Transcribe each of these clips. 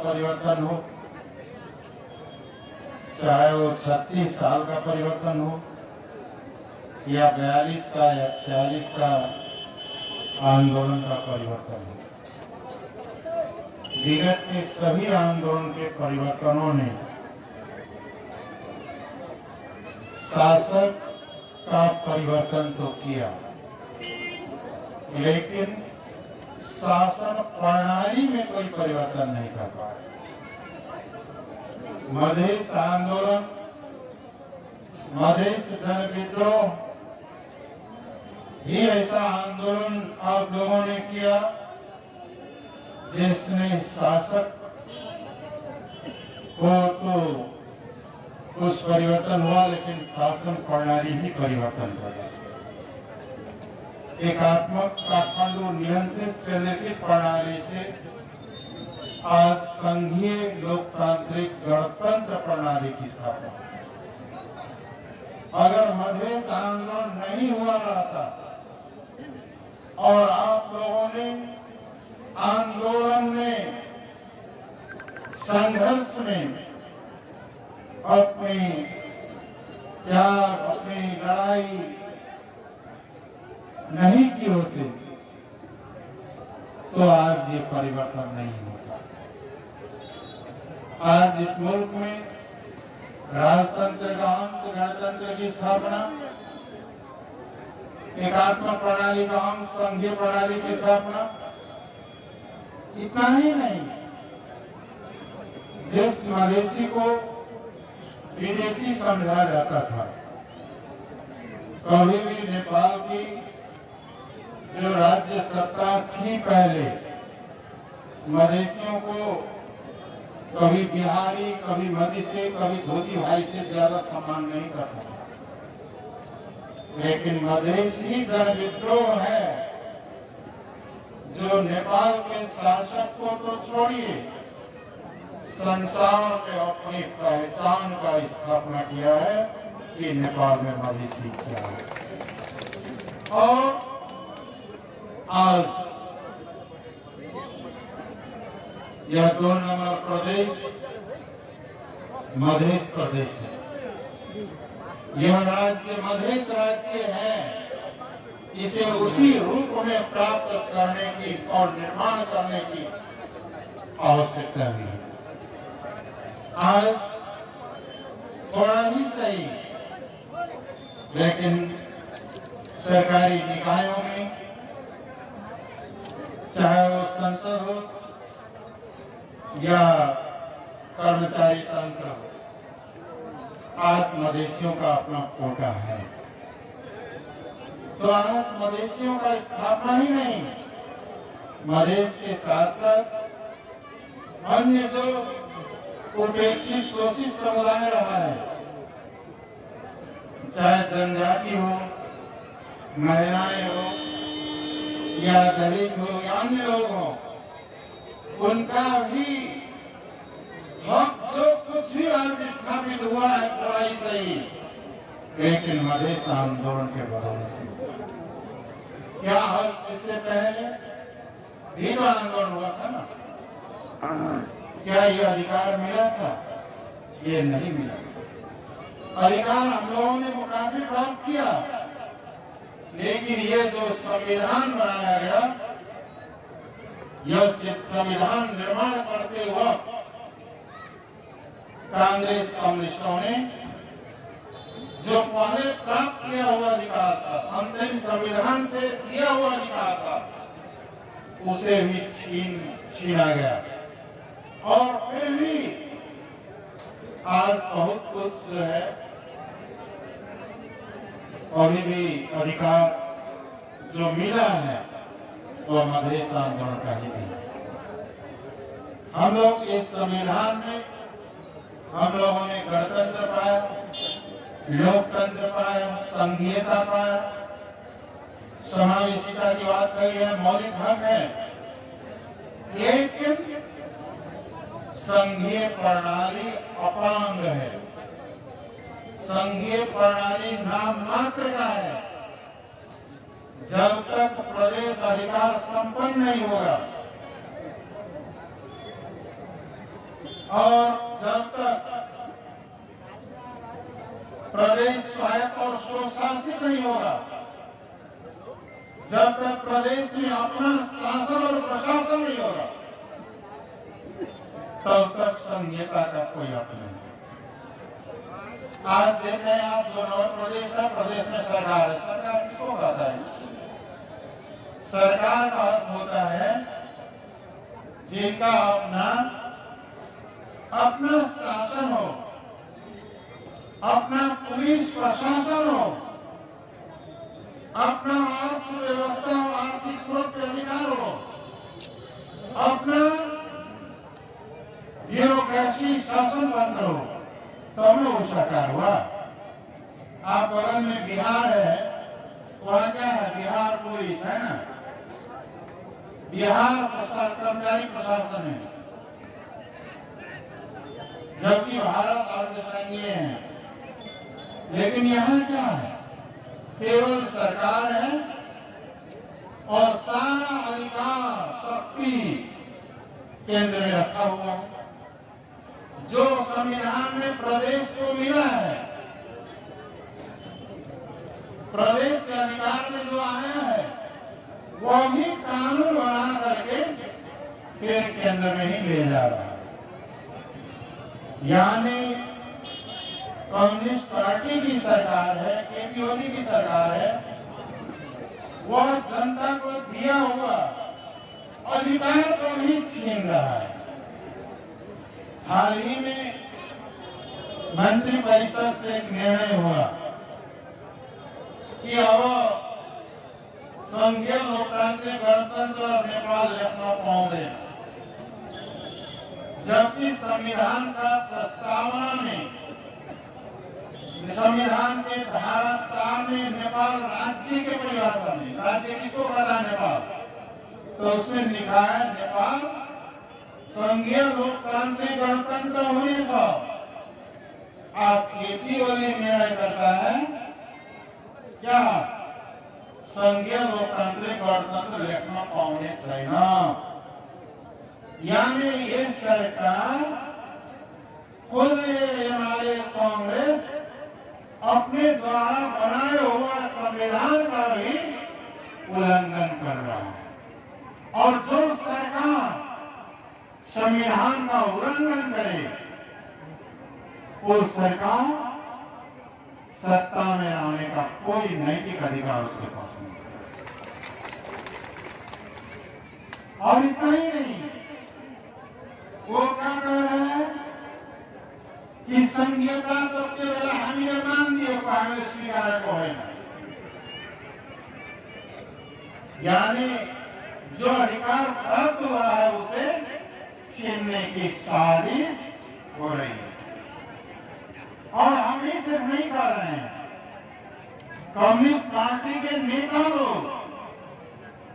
परिवर्तन हो, चाहे वो 36 साल का परिवर्तन हो या 42 का या 46 का आंदोलन का परिवर्तन हो, विगत के सभी आंदोलन के परिवर्तनों ने शासक का परिवर्तन तो किया, लेकिन शासन प्रणाली में कोई परिवर्तन नहीं कर पाया। मधेश आंदोलन, मधेश जन विद्रोह ही ऐसा आंदोलन आप लोगों ने किया जिसने शासक को तो कुछ परिवर्तन हुआ, लेकिन शासन प्रणाली ही परिवर्तन कर गई। एकात्मक काठमांडू नियंत्रित केंद्रीकृत प्रणाली से आज संघीय लोकतांत्रिक गणतंत्र प्रणाली की स्थापना। अगर मधेश आंदोलन नहीं हुआ रहता और आप लोगों ने आंदोलन में, संघर्ष में अपनी त्याग, अपनी लड़ाई नहीं की होती तो आज ये परिवर्तन नहीं होता। आज इस मुल्क में राजतंत्र का अंत, गणतंत्र की स्थापना, एकात्मक प्रणाली का अंत, संघीय प्रणाली की स्थापना, इतना ही नहीं, जिस मवेशी को विदेशी समझा जाता था, कभी भी नेपाल की जो राज्य सत्ता थी पहले, मधेसियों को कभी बिहारी, कभी मधेसी, कभी धोती भाई से ज्यादा सम्मान नहीं करता। लेकिन मधेसी जन विद्रोह है जो नेपाल के शासक को तो छोड़िए, संसार में अपनी पहचान का स्थापना किया है कि नेपाल में मधेसी क्या है। और आज यह 2 नंबर प्रदेश मधेश प्रदेश है। यह राज्य मधेश राज्य है। इसे उसी रूप में प्राप्त करने की और निर्माण करने की आवश्यकता है। आज थोड़ा ही सही, लेकिन सरकारी निकायों में, चाहे वो संसद हो या कर्मचारी तंत्र हो, आज मधेसियों का अपना कोटा है। तो आज मधेसियों का स्थापना ही नहीं, मधेश के साथ साथ अन्य जो उपेक्षित शोषित समुदाय रहा है, चाहे जनजाति हो, महिलाएं हो या दलित हो या अन्य लोग हो, उनका भी हक जो कुछ भी आज स्थापित हुआ है थोड़ा ही सही, लेकिन मधेश आंदोलन के बदौलत। क्या आज इससे पहले भी तो आंदोलन हुआ था ना? क्या ये अधिकार मिला था? ये नहीं मिला। अधिकार हम लोगों ने मुकाबले प्राप्त किया, लेकिन ये जो संविधान बनाया गया, यह संविधान निर्माण करते वक्त कांग्रेस कम्युनिस्टों ने जो पहले प्राप्त किया हुआ अधिकार था, अंतिम संविधान से दिया हुआ अधिकार था, उसे भी छीना गया। और फिर भी आज बहुत कुछ है, अभी भी अधिकार जो मिला है तो मधेश आंदोलन का ही नहीं। हम लोग इस संविधान में हम लोगों ने गणतंत्र पाया, लोकतंत्र पाया, संघीयता पाया, समावेशिता की बात कही है, मौलिक हक है, लेकिन संघीय प्रणाली अपांग है। संघीय प्रणाली नाम मात्र का है। जब तक प्रदेश अधिकार संपन्न नहीं होगा, और जब तक प्रदेश स्वायत्त और स्वशासित नहीं होगा, जब तक प्रदेश में अपना शासन और प्रशासन नहीं होगा, तब तक संघीयता का कोई अर्थ नहीं। आज देख रहे हैं आप, जो नव प्रदेश है, प्रदेश में सरकार है। सरकार किसको कहता है? सरकार का अर्थ होता है जिनका अपना शासन हो, अपना पुलिस प्रशासन हो, अपना अर्थव्यवस्था और आर्थिक स्रोत के अधिकार हो, अपना ब्यूरोक्रेसी शासन बंद हो, तो हमें वो सरकार हुआ। आप बगल में बिहार है, वहां क्या है? बिहार पुलिस है ना, बिहार कर्मचारी प्रशासन है, जबकि भारत अर्धसंघीय है। लेकिन यहाँ क्या है? केवल सरकार है और सारा अधिकार शक्ति केंद्र में रखा हुआ है। जो संविधान में प्रदेश को मिला है, प्रदेश के अधिकार में जो आया है, वो भी कानून बना करके फिर केंद्र में ही ले जा रहा है। यानी कम्युनिस्ट पार्टी की सरकार है, केपी ओली की सरकार है, वह जनता को दिया हुआ अधिकार को भी छीन रहा है। हाल ही में मंत्रिपरिषद से एक निर्णय हुआ कि अब संघीय लोकतांत्रिक गणतंत्र नेपाल लेखना पाओगे, जबकि संविधान का प्रस्तावना में, संविधान के धारा 4 में नेपाल राज्य के परिभाषा में, राज्य किसको कहता है? नेपाल। तो उसमें लिखा है नेपाल संघीय लोकतांत्रिक गणतंत्र होने का। आप केपी ओली निर्णय करता है क्या? संघीय लोकतांत्रिक गणतंत्र लेखना पाउने छैन। यानी ये सरकार खुद एमाले कांग्रेस अपने द्वारा बनाए हुआ संविधान का भी उल्लंघन कर रहा है। और जो सरकार संविधान का उल्लंघन करे, वो सरकार सत्ता में आने का कोई नैतिक अधिकार उसके पास नहीं। और इतना ही नहीं, वो क्या कह रहे हैं कि संघीयता तो केवल हामीले मान दिए, हामीले स्वीकारेको होइन। यानी जो अधिकार प्राप्त हुआ है उसे छीनने की साजिश हो रही है। और हम ही सिर्फ नहीं कर रहे हैं, कम्युनिस्ट पार्टी के नेता लोग,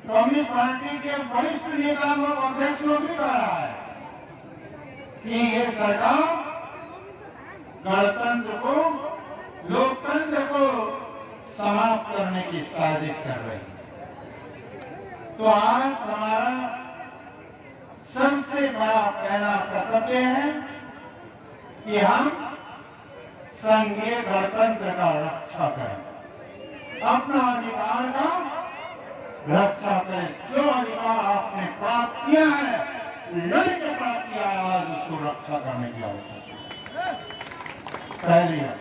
कम्युनिस्ट पार्टी के वरिष्ठ नेता लोग, अध्यक्ष लोग भी कह रहा है कि ये सरकार गणतंत्र को, लोकतंत्र को समाप्त करने की साजिश कर रही है। तो आज हमारा सबसे बड़ा पहला कर्तव्य है कि हम संघीय गणतंत्र का रक्षा करें, अपना अधिकार का रक्षा करें। जो अधिकार आपने प्राप्त किया है, लड़के प्राप्त किया है, आज उसको रक्षा करने की आवश्यकता है। पहली बात।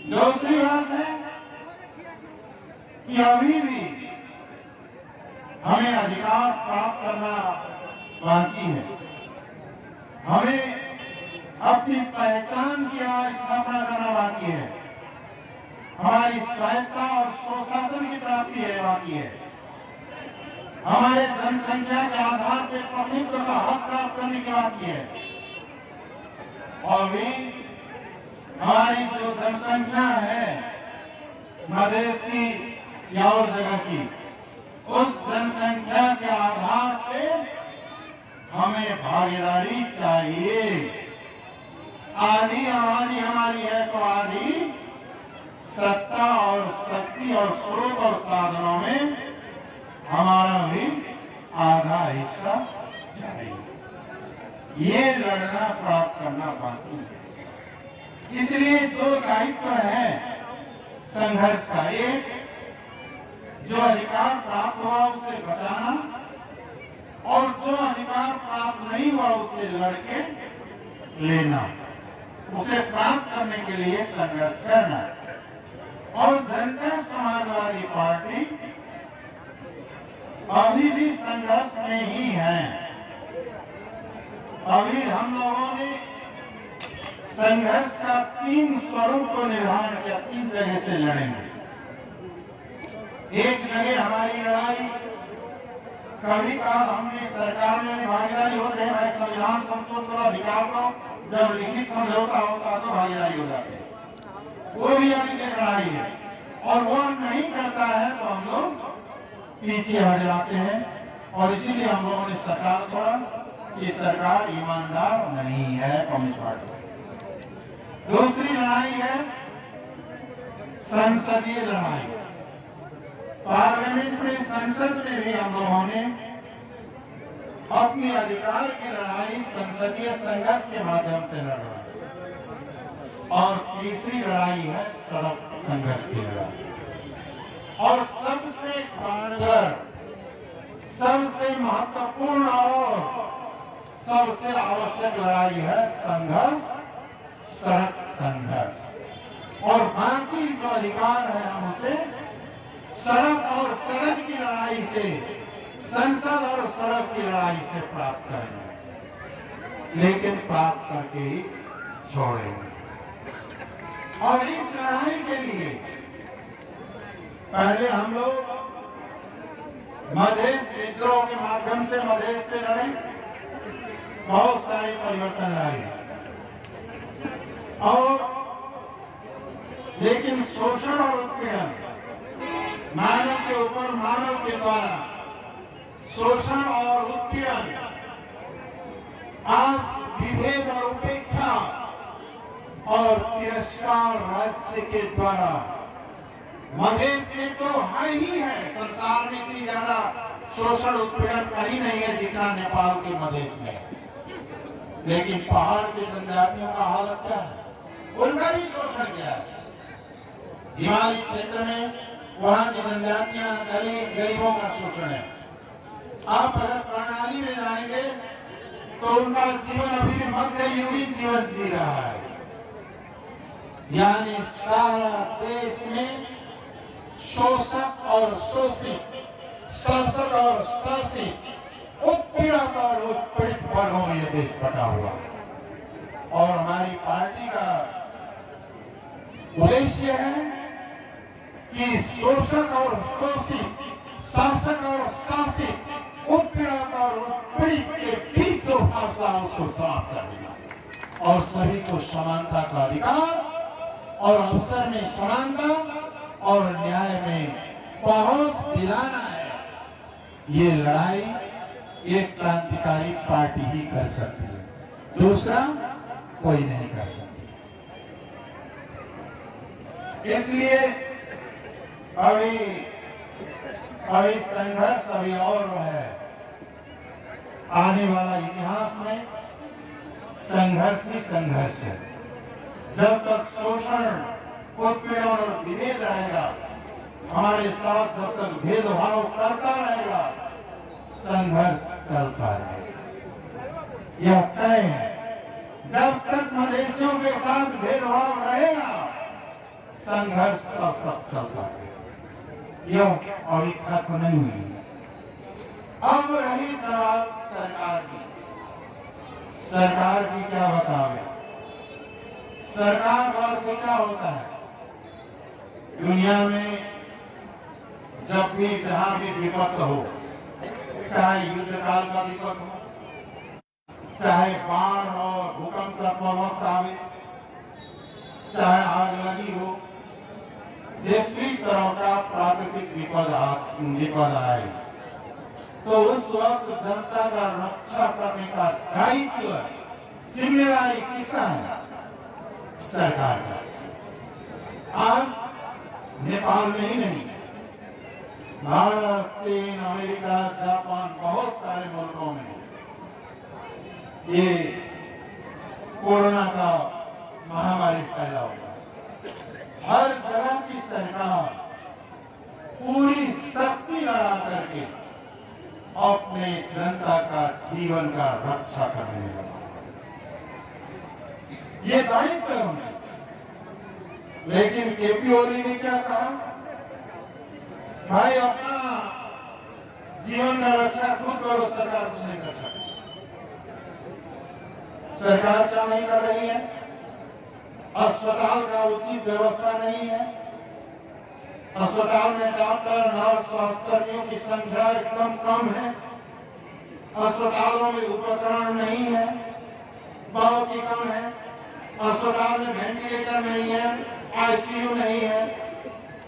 दूसरी बात है कि अभी भी हमें अधिकार प्राप्त करना बाकी है। हमें अपनी पहचान की स्थापना करना बाकी है। हमारी स्वायत्तता और स्वशासन की प्राप्ति है बाकी है। हमारे जनसंख्या के आधार पर प्रतिनिधित्व का हक प्राप्त करने की बाकी है। और भी हमारी जो जनसंख्या है मधेश की या और जगह की, उस जनसंख्या के आधार पे हमें भागीदारी चाहिए। आधी आबादी हमारी है तो आधी सत्ता और शक्ति और स्रोत और साधनों में हमारा भी आधा हिस्सा चाहिए। ये लड़ना प्राप्त करना बाकी है। इसलिए दो दायित्व है संघर्ष का। एक, जो अधिकार प्राप्त हुआ उसे बचाना, और जो अधिकार प्राप्त नहीं हुआ उसे लड़के लेना, उसे प्राप्त करने के लिए संघर्ष करना। और जनता समाजवादी पार्टी अभी भी संघर्ष में ही है। अभी हम लोगों ने संघर्ष का 3 स्वरूप को निर्धारण किया, 3 जगह से लड़ेंगे। एक जगह हमारी लड़ाई कभी काल हमने सरकार में भागीदारी होते हैं, संविधान संशोधन को अधिकार को जब लिखित समझौता होता तो भागीदारी हो जाती है, वो भी अभी की लड़ाई है। और वो नहीं करता है तो हम लोग पीछे हट जाते हैं, और इसीलिए हम लोगों ने सरकार छोड़ा कि सरकार ईमानदार नहीं है कम्युनिस्ट पार्टी। दूसरी लड़ाई है संसदीय लड़ाई। पार्लियामेंट में, संसद में भी हम लोगों ने अपने अधिकार की लड़ाई संसदीय संघर्ष के माध्यम से लड़ा। और तीसरी लड़ाई है सड़क संघर्ष की लड़ाई। और सबसे कारगर, सबसे महत्वपूर्ण और सबसे आवश्यक लड़ाई है संघर्ष, सड़क संघर्ष। और बाकी जो अधिकार है हम उसे सड़क और सड़क की लड़ाई से, संसद और सड़क की लड़ाई से प्राप्त करेंगे, लेकिन प्राप्त करके ही छोड़ेंगे। और इस लड़ाई के लिए पहले हम लोग मधेश विद्रोह के माध्यम से मधेश से लड़े, बहुत सारे परिवर्तन लाए। और लेकिन शोषण और उत्पीड़न, मानव के ऊपर मानव के द्वारा शोषण और उत्पीड़न, आज विभेद और उपेक्षा और तिरस्कार राज्य के द्वारा मधेश में तो है ही है। संसार में इतनी ज्यादा शोषण उत्पीड़न कहीं नहीं है जितना नेपाल के मधेश में। लेकिन पहाड़ की जनजातियों का हालत क्या है? उनका भी शोषण किया है। हिमालय क्षेत्र में वहां की जनजातियां, दलित, गरीबों का शोषण है। आप अगर प्रणाली में जाएंगे तो उनका जीवन अभी भी मध्ययुगीन जीवन जी रहा है। यानी सारा देश में शोषक और शोषित, शासक और शासित, उत्पीड़क और उत्पीड़ित वर्गों में यह देश बटा हुआ। और हमारी पार्टी का उद्देश्य है कि शोषक और शोषित, शासक और शासित, उत्पीड़क और उत्पीड़ित के बीच जो फासला उसको समाप्त कर देना और सभी को समानता का अधिकार और अवसर में समानता और न्याय में पहुंच दिलाना है। ये लड़ाई एक क्रांतिकारी पार्टी ही कर सकती है, दूसरा कोई नहीं कर सकती। इसलिए अभी संघर्ष अभी और है। आने वाला इतिहास में संघर्ष ही संघर्ष है। जब तक शोषण, उत्पीड़न और विभेद रहेगा, हमारे साथ जब तक भेदभाव करता रहेगा, संघर्ष चलता रहेगा। यह तय है। जब तक मधेशियों के साथ भेदभाव रहेगा, संघर्ष तब तक चलता रहेगा। यह अभी खत्म नहीं हुई। अब रही सवाल सरकार की। सरकार की क्या बतावे? सरकार का अर्थ क्या होता है? दुनिया में जब भी जहां भी विपत्त हो, चाहे युद्ध काल का विपत्त हो, चाहे बाढ़ और भूकंप का प्रभाव आवे, चाहे आग लगी हो, जिस भी तरह का प्राकृतिक विपद आए, तो उस वक्त जनता का रक्षा करने का दायित्व, जिम्मेदारी किसका है? सरकार का। आज नेपाल में ही नहीं, भारत, चीन, अमेरिका, जापान, बहुत सारे मुल्कों में ये कोरोना का महामारी पैदा हुआ। हर जगह की सरकार पूरी शक्ति लगा करके अपने जनता का जीवन का रक्षा करने लगा। ये दायित्व है उन्हें। लेकिन केपी ओली ने क्या कहा, भाई अपना जीवन का रक्षा खुद करो, सरकार कुछ नहीं कर सकती। सरकार क्या नहीं कर रही है? अस्पताल का उचित व्यवस्था नहीं है। अस्पताल में डॉक्टर, नर्स, स्वास्थ्यकर्मियों की संख्या एकदम कम है। अस्पतालों में उपकरण नहीं है, बहुत ही कम है। अस्पताल में वेंटिलेटर नहीं है, आईसीयू नहीं है,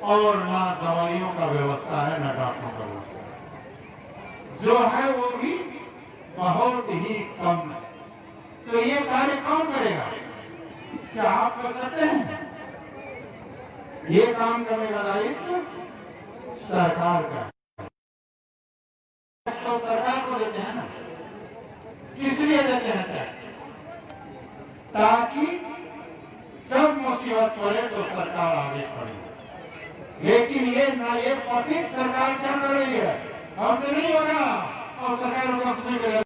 और ना दवाइयों का व्यवस्था है, ना डॉक्टरों का व्यवस्था है। जो है वो भी बहुत ही कम है। तो ये कार्य कौन करेगा? क्या आप कर सकते हैं? ये काम करने का दायित्व सरकार का है। तो सरकार को देते हैं ना, किस लिए देते हैं टैक्स? ताकि जब मुसीबत पड़े तो सरकार आगे बढ़े। लेकिन ये पतित सरकार क्या कर रही है? हमसे नहीं होगा, और सरकार होगा कुछ नहीं करेगा।